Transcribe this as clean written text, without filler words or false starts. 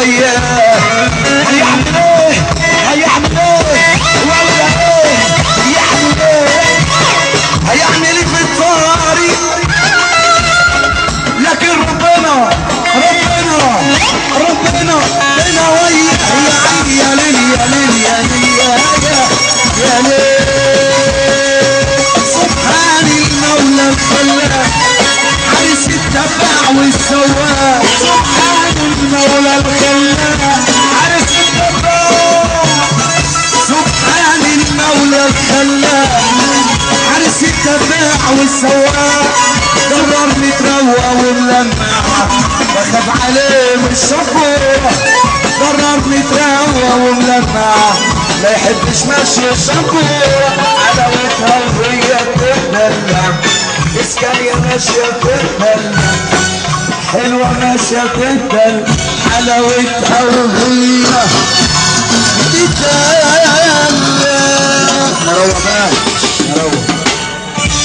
وياه. هيعمل ايه هيعمل ايه ولا ايه يعمل ايه هيعمل ايه في الطريق، لكن ربنا هنا وياه. يا عيني يا ليل يا ليل يا ليل يا ليل. سبحان المولى الخلاق حارس التبع والسواق. سبحان المولى الخلاق حارس التبع. سبحان المولى الخلاق حارس التبع والسواق. قرر نتروى وملمع واخاف عليه من الشفوع. قرر نتروى وملمع لا يحبش ماشي الشفوع. حلاوتها وهي بتدلع اسكالية ماشية بتدلع حلوة ماشية بتدلع حلاوتها وهي